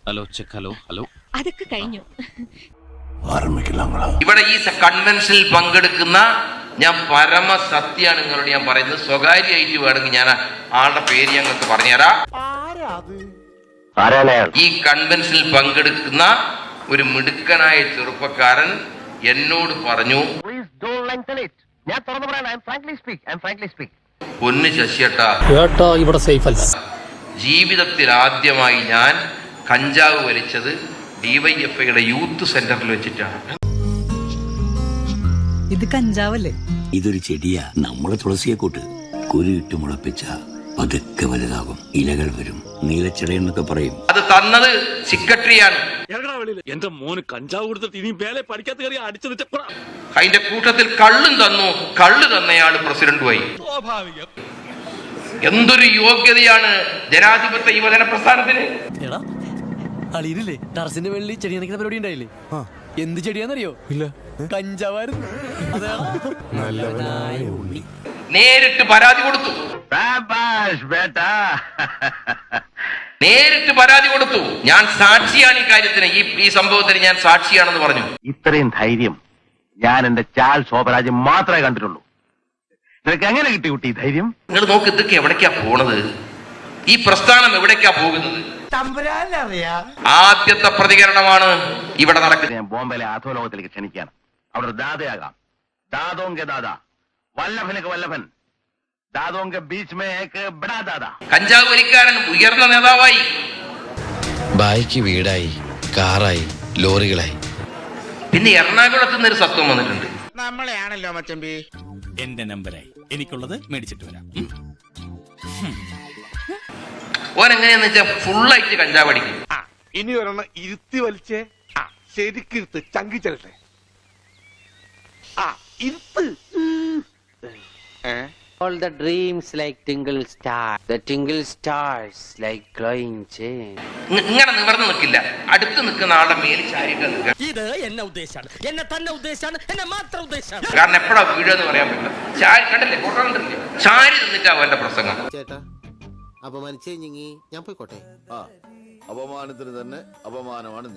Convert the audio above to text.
Hello check. Hello hello അതൊക്കെ കഴിഞ്ഞു. ഇവിടെ ഈ കൺവെൻഷനിൽ പങ്കെടുക്കുന്ന ഞാൻ പരമസത്യാണ് നിങ്ങളോട് ഞാൻ പറയുന്നത്. സ്വകാര്യമായിട്ട് വേണമെങ്കിൽ ഞാൻ ആളുടെ പേര് ഞങ്ങൾക്ക് പറഞ്ഞുതരാം. ഈ കൺവെൻഷനിൽ പങ്കെടുക്കുന്ന ഒരു മിടുക്കനായ ചെറുപ്പക്കാരൻ എന്നോട് പറഞ്ഞു, പൊന്നു ശശിയേട്ടാ, ഇവിടെ സേഫ് അല്ല. ജീവിതത്തിൽ ആദ്യമായി ഞാൻ കഞ്ചാവ് വലിച്ചത് ഡിവൈഎഫ്ഐയുടെ യൂത്ത് സെന്ററിൽ വെച്ചിട്ടാണ്. ഇത് കഞ്ചാവല്ലേ? ഇതൊരു ചെടിയാ. നമ്മളെ തുളസിയെ കൂട്ട് കുരുയിട്ട് മുളപ്പിച്ച പതുക്കെ വലുതാകും, ഇലകൾ വരും, നീലച്ചെടയെന്നൊക്കെ പറയും. അത് തന്നത് സെക്രട്ടറിയാണ്. എന്റെ മോന് കഞ്ചാവ് കൊടുത്തിട്ട് ഇനി മേലെ പഠിക്കാത്ത കയറി അടിച്ചു. അതിന്റെ കൂട്ടത്തിൽ കള്ളും തന്നു. കള്ള് തന്നയാള് പ്രസിഡന്റുമായി. എന്തൊരു യോഗ്യതയാണ് ജനാധിപത്യ യുവജന പ്രസ്ഥാനത്തിന്. അളിയില്ലേ ടെറസിന്റെ വെള്ളി ചെടി നനയ്ക്കുന്ന പരിപാടി ഉണ്ടായില്ലേ? എന്ത് ചെടിയാന്നറിയോ? ഇല്ല, കഞ്ചാവായിരുന്നു. നേരിട്ട് പരാതി കൊടുത്തു. നേരിട്ട് പരാതി കൊടുത്തു. ഞാൻ സാക്ഷിയാണ് ഈ കാര്യത്തിന്, ഈ സംഭവത്തിന് ഞാൻ സാക്ഷിയാണെന്ന് പറഞ്ഞു. ഇത്രയും ധൈര്യം ഞാൻ എന്റെ ചാൽ ശോഭരാജ് മാത്രമേ കണ്ടിട്ടുള്ളൂ. നിനക്ക് എങ്ങനെ കിട്ടി കുട്ടി ധൈര്യം? നിങ്ങൾ നോക്ക്, ഇതൊക്കെ എവിടേക്കാ പോണത്? ഈ പ്രസ്ഥാനം എവിടേക്കാ പോകുന്നത്? ആദ്യത്തെ പ്രതികരണമാണ് ഇവിടെ നടക്കുന്നത്. ഞാൻ ബോംബെയിലെ അധോലോകത്തിലേക്ക് ക്ഷണിക്കുകയാണ്. അവിടെ ഒരു ദാദയാകാം. ദാദോങ്ക ദാദ, വല്ലഭനക്ക് വല്ലഭൻ, ദാദോങ്ക ബീച്ച് മേ ഏക്ക് ബഡാ ദാദ. കഞ്ചാവ് വലിക്കാരൻ ഉയർന്ന നേതാവായി. ബായിക്ക് വീടായി, കാറായി, ലോറികളായി. പിന്നെ എറണാകുളത്ത് നിന്ന് ഒരു സത്വം വന്നിട്ടുണ്ട്. നമ്മളെയാണല്ലോ മച്ചമ്പി. എന്റെ നമ്പരായി, എനിക്കുള്ളത് മേടിച്ചിട്ട് വരാം. ഓൻ എങ്ങനെയാന്ന് വെച്ചാൽ ഫുള്ളായിട്ട് കഞ്ചാവ് അടിക്കും. ഇനി ഒരെണ്ണം ഇരുത്തി വലിച്ചേ. ശരിക്കിരുത്ത്, ചങ്കി ചെല്ലട്ടെ. ഇരുത്ത്. All the dreams like tingle stars, the tingle stars like glowing chain. ഇങ്ങനെ നിവർന്ന് നിൽക്കില്ല. അടുത്ത് നിൽക്കുന്ന ആളുടെ മേലിൽ ചാരിയിട്ട് നിൽക്കുക. ഇത് എന്നെ ഉദ്ദേശാണ്, എന്നെ തന്നെ ഉദ്ദേശാണ്, എന്നെ മാത്രം ഉദ്ദേശാണ്. കാരണം എപ്പോഴാ വീടെന്ന് പറയാൻ പറ്റില്ല. ചാരി കണ്ടില്ലേ, ഫോട്ടോ കണ്ടില്ലേ? ചാരി നിന്നിട്ടാവും എന്റെ പ്രസംഗം. ചേട്ടാ, അപമാനിച്ചേ ഞാൻ പോയിക്കോട്ടെ. അപമാനത്തിന് തന്നെ അപമാനമാണ് നീ.